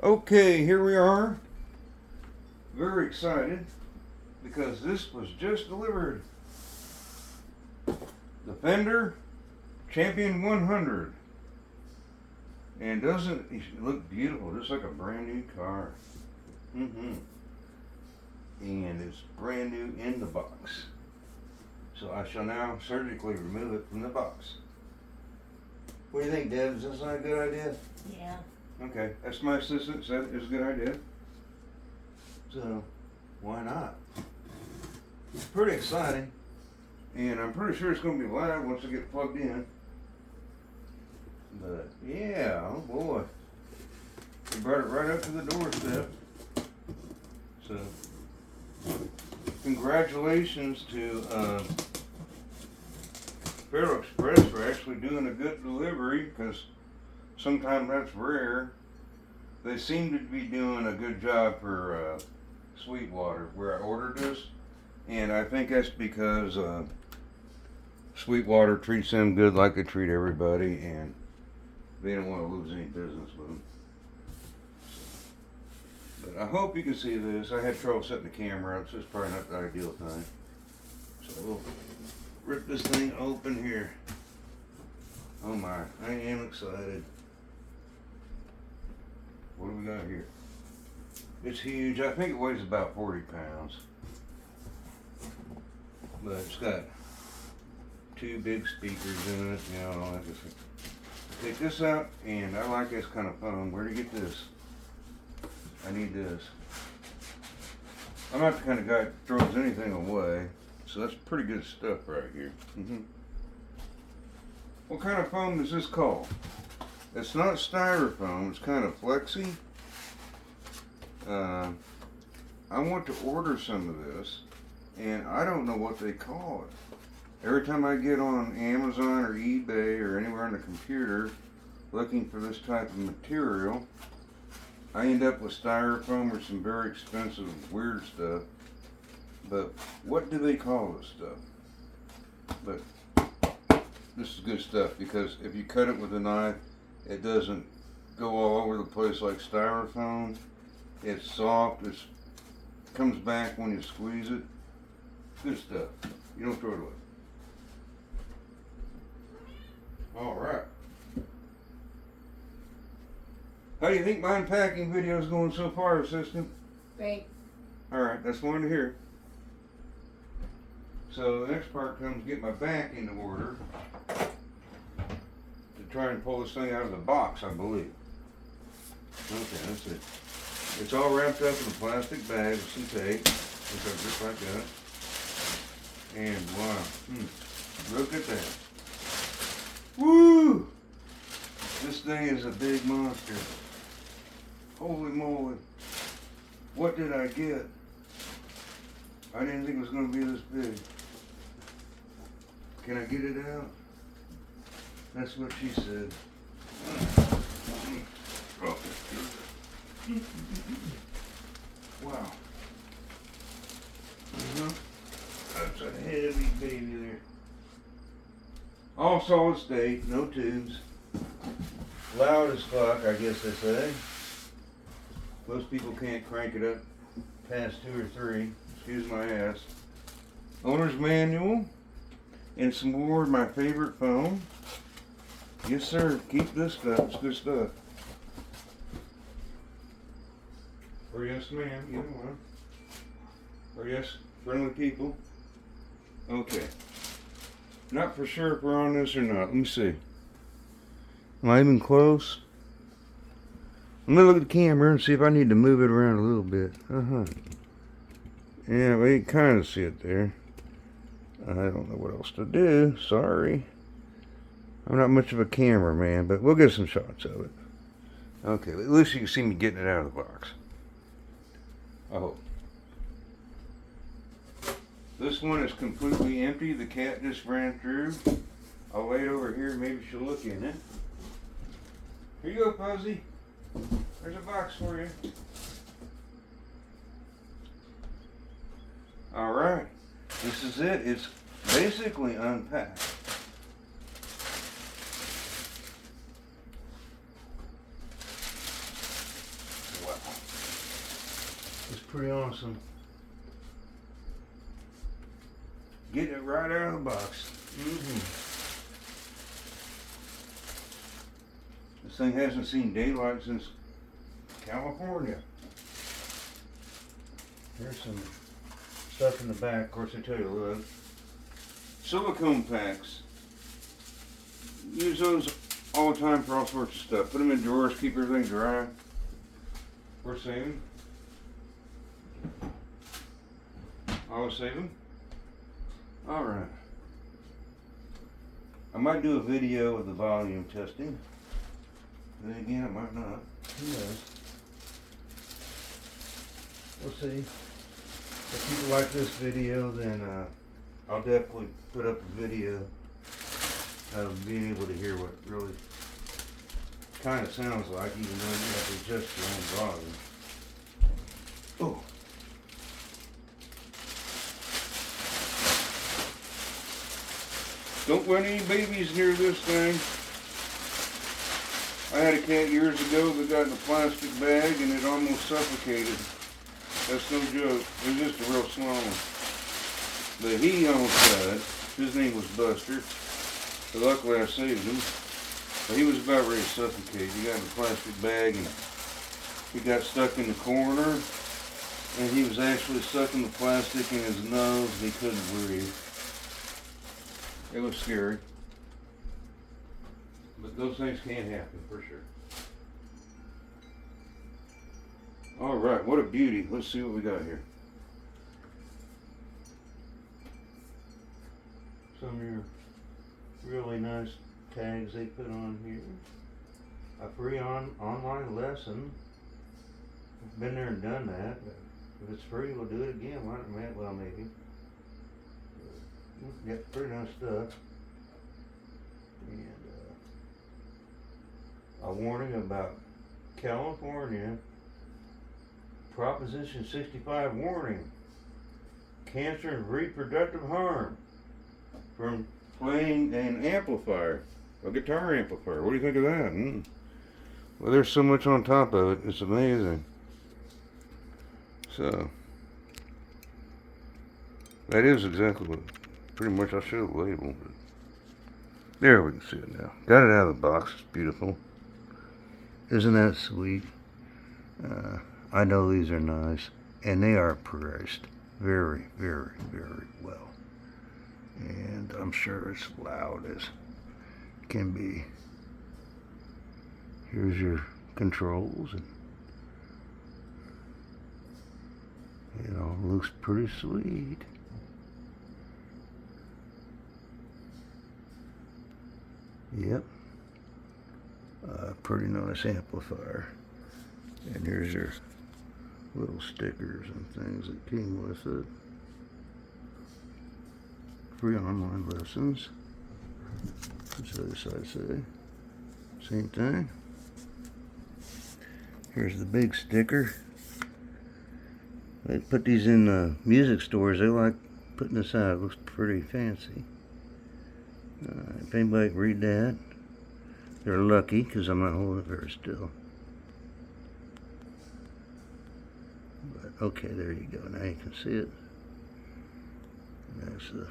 Okay, here we are. Very excited because this was just delivered. The Fender Champion 100. And doesn't it look beautiful? Just like a brand new car. And it's brand new in the box. So I shall now surgically remove it from the box. What do you think, Deb? Is this not a good idea? Yeah. Okay, that's my assistant said it's a good idea. So, why not? It's pretty exciting. And I'm pretty sure it's going to be loud once I get plugged in. But, yeah, oh boy. We brought it right up to the doorstep. So, congratulations to Federal Express for actually doing a good delivery, because sometimes that's rare. They seem to be doing a good job for Sweetwater, where I ordered this, and I think that's because Sweetwater treats them good like they treat everybody, and they don't want to lose any business with them. But I hope you can see this. I had trouble setting the camera up, so it's probably not the ideal thing. So we'll rip this thing open here. Oh my, I am excited. What do we got here? It's huge. I think it weighs about 40 pounds. But it's got two big speakers in it, you know, and all that good stuff. Take this out, and I like this kind of phone. Where do you get this? I need this. I'm not the kind of guy that throws anything away, so that's pretty good stuff right here. What kind of foam is this called? It's not styrofoam, it's kind of flexy. I want to order some of this, and I don't know what they call it. Every time I get on Amazon or eBay or anywhere on the computer looking for this type of material, I end up with styrofoam or some very expensive weird stuff. But what do they call this stuff? But this is good stuff, because if you cut it with a knife, it doesn't go all over the place like styrofoam. It's soft. It comes back when you squeeze it. Good stuff. You don't throw it away. All right. How do you think my unpacking video is going so far, assistant? Great. All right, that's one to hear. So the next part comes get my back into order to try and pull this thing out of the box, I believe. Okay, that's it. It's all wrapped up in a plastic bag with some tape, just like that. And wow, look at that. Woo! This thing is a big monster. Holy moly. What did I get? I didn't think it was going to be this big. Can I get it out? That's what she said. Wow. That's a heavy baby there. All solid state, no tubes. Loud as fuck, I guess they say. Most people can't crank it up past 2 or 3. Excuse my ass. Owner's manual. And some more of my favorite foam. Yes, sir. Keep this stuff. It's good stuff. Or yes, ma'am. Either one. Or yes, friendly people. Okay. Not for sure if we're on this or not. Let me see. Am I even close? I'm going to look at the camera and see if I need to move it around a little bit. Yeah, we can kind of see it there. I don't know what else to do. Sorry. I'm not much of a cameraman, but we'll get some shots of it. Okay, at least you can see me getting it out of the box. I hope. This one is completely empty. The cat just ran through. I'll lay it over here. Maybe she'll look in it. Here you go, Fuzzy. There's a box for you. All right. This is it. It's basically unpacked. pretty awesome. Getting it right out of the box. This thing hasn't seen daylight since California. Here's some stuff in the back. Of course, I tell you, look. Silicone packs. Use those all the time for all sorts of stuff. Put them in drawers, keep everything dry. We're saving. Always saving. Alright. I might do a video of the volume testing. Then again, I might not. Who knows? We'll see. If people like this video, then I'll definitely put up a video of being able to hear what it really kind of sounds like, even though you have to adjust your own volume. Oh. Don't run any babies near this thing. I had a cat years ago that got in a plastic bag and it almost suffocated. That's no joke. It was just a real small one. But he almost died. His name was Buster. But luckily I saved him. But he was about ready to suffocate. He got in a plastic bag and he got stuck in the corner. And he was actually sucking the plastic in his nose and he couldn't breathe. It was scary. But those things can happen for sure. Alright, what a beauty. Let's see what we got here. Some of your really nice tags they put on here. A free online lesson. I've been there and done that. If it's free, we'll do it again. Why not? Well, maybe. Yeah, pretty nice stuff. And a warning about California. Proposition 65 warning. Cancer and reproductive harm from playing an amplifier, a guitar amplifier. What do you think of that? Well, there's so much on top of it. It's amazing. So, that is exactly what, pretty much I should have labeled it. There, we can see it now. Got it out of the box. It's beautiful. Isn't that sweet? I know these are nice, and they are priced very, very, very well. And I'm sure it's loud as can be. Here's your controls, and it all looks pretty sweet. Yep. Pretty nice amplifier. And here's your little stickers and things that came with it. Free online lessons. What's the other side say? Same thing. Here's the big sticker. They put these in the music stores. They like putting this out. It looks pretty fancy. If anybody can read that, they're lucky because I'm not holding it very still. But okay, there you go. Now you can see it. That's the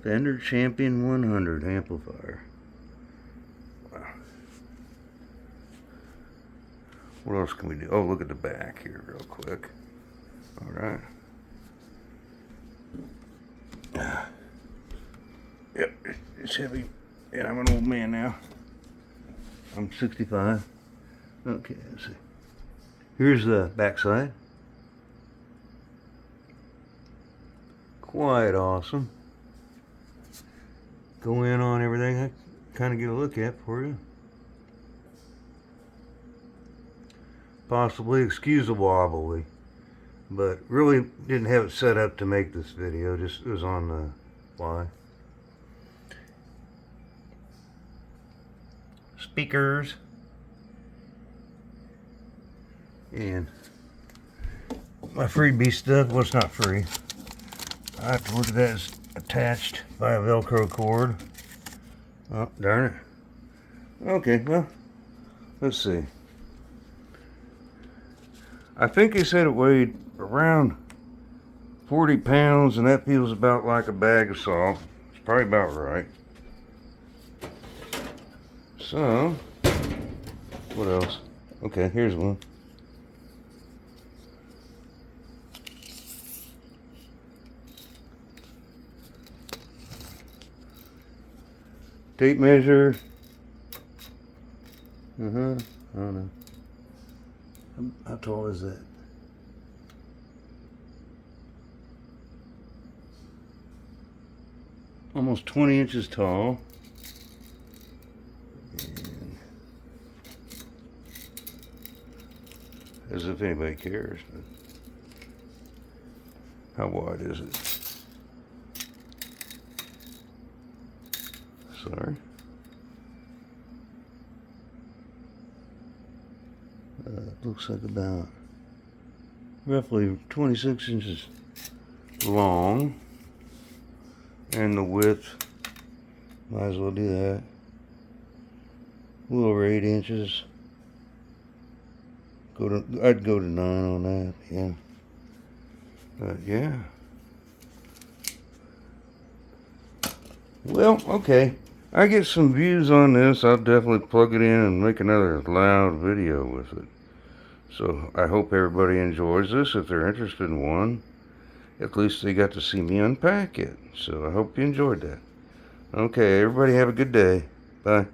Fender Champion 100 amplifier. Wow. What else can we do? Oh, look at the back here real quick. Alright. Yep, it's heavy. And I'm an old man now. I'm 65. Okay, let's see. Here's the backside. Quite awesome. Go in on everything. I kind of get a look at for you. Possibly excuse the wobbly, but really didn't have it set up to make this video. Just it was on the fly. Speakers. And my freebie stuff, well, it's not free. I have to look at that as attached by a Velcro cord. Oh, darn it. Okay, well, let's see. I think they said it weighed around 40 pounds, and that feels about like a bag of salt. It's probably about right. So, what else? Okay, here's one. Tape measure. I don't know. How tall is that? Almost 20 inches tall. And as if anybody cares. But how wide is it? Sorry. Looks like about roughly 26 inches long, and the width, might as well do that, a little over 8 inches. I'd go to 9 on that, yeah. But yeah. Well, okay. I get some views on this, I'll definitely plug it in and make another loud video with it. So I hope everybody enjoys this. If they're interested in one, at least they got to see me unpack it. So I hope you enjoyed that. Okay, everybody have a good day. Bye.